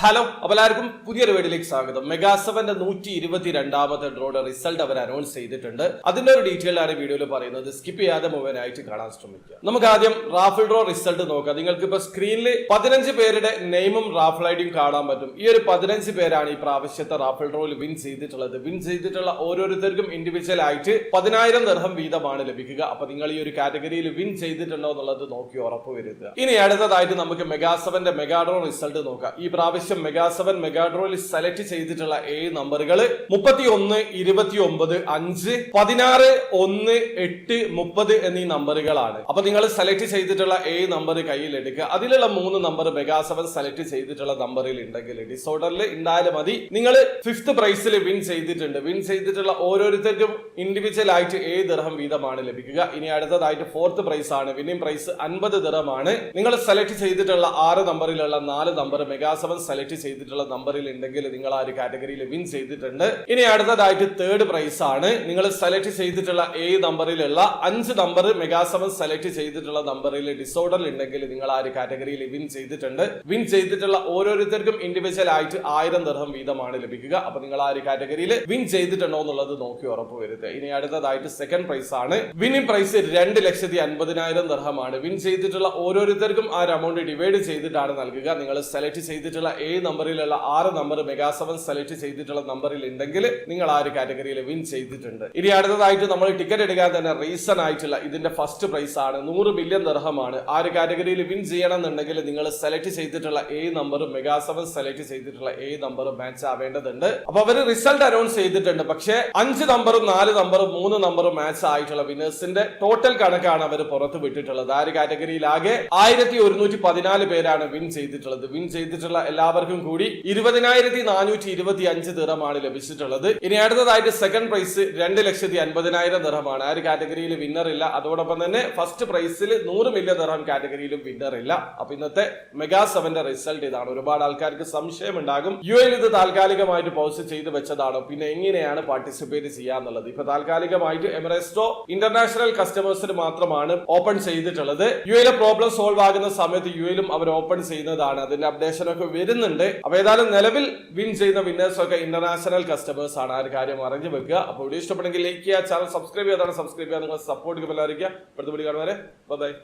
Hello, അപ്പോൾ എല്ലാവർക്കും പുതിയൊരു വീഡിയോയിലേക്ക് സ്വാഗതം. മെഗാ7ന്റെ 122ാമത്തെ ഡ്രോയുടെ റിസൾട്ട് അവർ അനൗൺസ് ചെയ്തിട്ടുണ്ട്. അതിന്റെ ഒരു ഡീറ്റെയിൽ ആണ് വീഡിയോയിൽ പറയുന്നത്. സ്കിപ്പ് ചെയ്യാതെ മുഴുവനായിട്ട് കാണാൻ ശ്രമിക്കുക. നമുക്ക് ആദ്യം റാഫിൾ ഡ്രോ റിസൾട്ട് നോക്കാം. നിങ്ങൾക്ക് ഇപ്പൊ സ്ക്രീനിൽ 15 പേരുടെ നെയിമും റാഫിൾ ഐഡിയും കാണാൻ പറ്റും. ഈ ഒരു 15 പേരാണ് ഈ പ്രാവശ്യത്തെ റാഫിൾ ഡ്രോയിൽ വിൻ ചെയ്തിട്ടുള്ളത്. വിൻ ചെയ്തിട്ടുള്ള ഓരോരുത്തർക്കും ഇൻഡിവിജ്വൽ ആയിട്ട് 10,000 ദിർഹം വീതമാണ് ലഭിക്കുക. അപ്പൊ നിങ്ങൾ ഈ ഒരു കാറ്റഗറിയിൽ വിൻ ചെയ്തിട്ടുണ്ടോ എന്നുള്ളത് നോക്കി ഉറപ്പുവരുത്തുക. ഇനി അടുത്തതായിട്ട് നമുക്ക് മെഗാ7ന്റെ മെഗാ ഡ്രോ റിസൾട്ട് നോക്കാം. ഈ പ്രാവശ്യം മെഗാ7 മെഗാ ഡ്രോയിൽ സെലക്ട് ചെയ്തിട്ടുള്ള 7 നമ്പറുകൾ 31, 29, 5, 16, 1, 8, 30 എന്നീ നമ്പറുകളാണ്. അപ്പൊ നിങ്ങൾ സെലക്ട് ചെയ്തിട്ടുള്ള 7 നമ്പർ കയ്യിൽ എടുക്കുക. അതിലുള്ള 3 നമ്പർ മെഗാ7 സെലക്ട് ചെയ്തിട്ടുള്ള നമ്പറിൽ ഉണ്ടെങ്കിൽ ഡിസോർഡറിൽ ഉണ്ടായാലും മതി. നിങ്ങൾ 5th പ്രൈസിൽ വിൻ ചെയ്തിട്ടുണ്ട്. വിൻ ചെയ്തിട്ടുള്ള ഓരോരുത്തർക്കും ഇൻഡിവിജ്വൽ ആയിട്ട് 7 ദിർഹം വീതമാണ് ലഭിക്കുക. ഇനി അടുത്തതായിട്ട് 4th പ്രൈസ് ആണ്. വിന്നിംഗ് പ്രൈസ് 50 ദിർഹം ആണ്. നിങ്ങൾ സെലക്ട് ചെയ്തിട്ടുള്ള 6 നമ്പറിലുള്ള 4 നമ്പർ മെഗാ7 സെലക്ട് ചെയ്തിട്ടുള്ള നമ്പറിൽ ഉണ്ടെങ്കിൽ നിങ്ങൾ ആ ഒരു കാറ്റഗറിയിൽ വിൻ ചെയ്തിട്ടുണ്ട്. ഇനി അടുത്തതായിട്ട് 3rd പ്രൈസ് ആണ്. നിങ്ങൾ സെലക്ട് ചെയ്തിട്ടുള്ള 7 നമ്പറിലുള്ള 5 നമ്പർ മെഗാ7 സെലക്ട് ചെയ്തിട്ടുള്ള നമ്പറിൽ ഡിസോർഡറിൽ ഉണ്ടെങ്കിൽ നിങ്ങൾ ആ ഒരു കാറ്റഗറിയിൽ വിൻ ചെയ്തിട്ടുണ്ട്. വിൻ ചെയ്തിട്ടുള്ള ഓരോരുത്തർക്കും ഇൻഡിവിജ്വൽ ആയിട്ട് 1000 ദിർഹം വീതമാണ് ലഭിക്കുക. അപ്പൊ നിങ്ങൾ ആ ഒരു കാറ്റഗറിയിൽ വിൻ ചെയ്തിട്ടുണ്ടോ എന്നുള്ളത് നോക്കി ഉറപ്പുവരുത്തുക. ഇനി അടുത്തതായിട്ട് 2nd പ്രൈസ് ആണ്. Winning price 2,50,000 ദിർഹമാണ്. വിൻ ചെയ്തിട്ടുള്ള ഓരോരുത്തർക്കും ആ ഒരു എമൗണ്ട് ഡിവൈഡ് ചെയ്തിട്ടാണ് നൽകുക. നിങ്ങൾ സെലക്ട് ചെയ്തിട്ടുള്ള 7 നമ്പറിലുള്ള 6 നമ്പർ മെഗാ7 സെലക്ട് ചെയ്തിട്ടുള്ള നമ്പറിൽ ഉണ്ടെങ്കിൽ നിങ്ങൾ ആ ഒരു കാറ്റഗറിയിൽ വിൻ ചെയ്തിട്ടുണ്ട്. ഇനി അടുത്തതായിട്ട് നമ്മൾ ടിക്കറ്റ് എടുക്കാൻ തന്നെ റീസൺ ആയിട്ടുള്ള ഇതിന്റെ ഫസ്റ്റ് പ്രൈസ് ആണ്. 100 ബില്യൺ ദിർഹമാണ്. ആ ഒരു കാറ്റഗറിയിൽ വിൻ ചെയ്യണം എന്നുണ്ടെങ്കിൽ നിങ്ങൾ സെലക്ട് ചെയ്തിട്ടുള്ള 7 നമ്പർ മെഗാ7 സെലക്ട് ചെയ്തിട്ടുള്ള 7 നമ്പർ മാച്ച് ആവേണ്ടതുണ്ട്. അപ്പൊ അവർ റിസൾട്ട് അനൗൺസ് ചെയ്തിട്ടുണ്ട്. പക്ഷേ 5 നമ്പറും 4 നമ്പറും 3 നമ്പറും മാച്ച് ആയിട്ടുള്ള വിന്നേഴ്സിന്റെ ടോട്ടൽ കണക്കാണ് അവർ പുറത്ത് വിട്ടിട്ടുള്ളത്. ആ ഒരു കാറ്റഗറിയിൽ ആകെ 1114 പേരാണ് വിൻ ചെയ്തിട്ടുള്ളത്. വിൻ ചെയ്തിട്ടുള്ള എല്ലാവർക്കും കൂടി 20,425 ദിർഹമാണ് ലഭിച്ചിട്ടുള്ളത്. ഇനി അടുത്തതായിട്ട് 2nd പ്രൈസ് 2,50,000 ദിർഹമാണ്. ആ ഒരു കാറ്റഗറിയിൽ വിന്നർ ഇല്ല. അതോടൊപ്പം തന്നെ ഫസ്റ്റ് പ്രൈസിൽ 100 മില്യൺ ദിർഹം കാറ്റഗറിയിലും വിന്നർ ഇല്ല. അപ്പൊ ഇന്നത്തെ മെഗാ7ന്റെ റിസൾട്ട് ഇതാണ്. ഒരുപാട് ആൾക്കാർക്ക് സംശയം ഉണ്ടാകും, യുഎയിൽ ഇത് താൽക്കാലികമായിട്ട് പോസ്റ്റ് ചെയ്ത് വെച്ചതാണോ, പിന്നെ എങ്ങനെയാണ് പാർട്ടിസിപ്പേറ്റ് ചെയ്യാന്നുള്ളത്. ഇപ്പൊ താൽക്കാലികമായിട്ട് എമറേസ്റ്റോ ഇന്റർനാഷണൽ കസ്റ്റമേഴ്സിന് മാത്രമാണ് ഓപ്പൺ ചെയ്തിട്ടുള്ളത്. യുഎയിലെ പ്രോബ്ലം സോൾവ് ആകുന്ന സമയത്ത് യുഎയിലും അവർ ഓപ്പൺ ചെയ്യുന്നതാണ്. അതിന്റെ അപ്ഡേഷൻ ഒക്കെ വരുന്നുണ്ട്. അപ്പൊ ഏതായാലും നിലവിൽ വിൻ ചെയ്യുന്ന വിന്നേഴ്സ് ഒക്കെ ഇന്റർനാഷണൽ കസ്റ്റമേഴ്സ് ആണ്. ആ ഒരു കാര്യം അറിഞ്ഞു വെക്കുക. അപ്പോൾ വീഡിയോ ഇഷ്ടപ്പെടുമെങ്കിൽ ലൈക്ക് ചെയ്യുക, ചാനൽ സബ്സ്ക്രൈബ് ചെയ്യാതാണ് സബ്സ്ക്രൈബ് ചെയ്യുക. നിങ്ങൾ സപ്പോർട്ട് എല്ലാവരും അടുത്ത വീഡിയോ കാണുന്നവരെ ബൈ.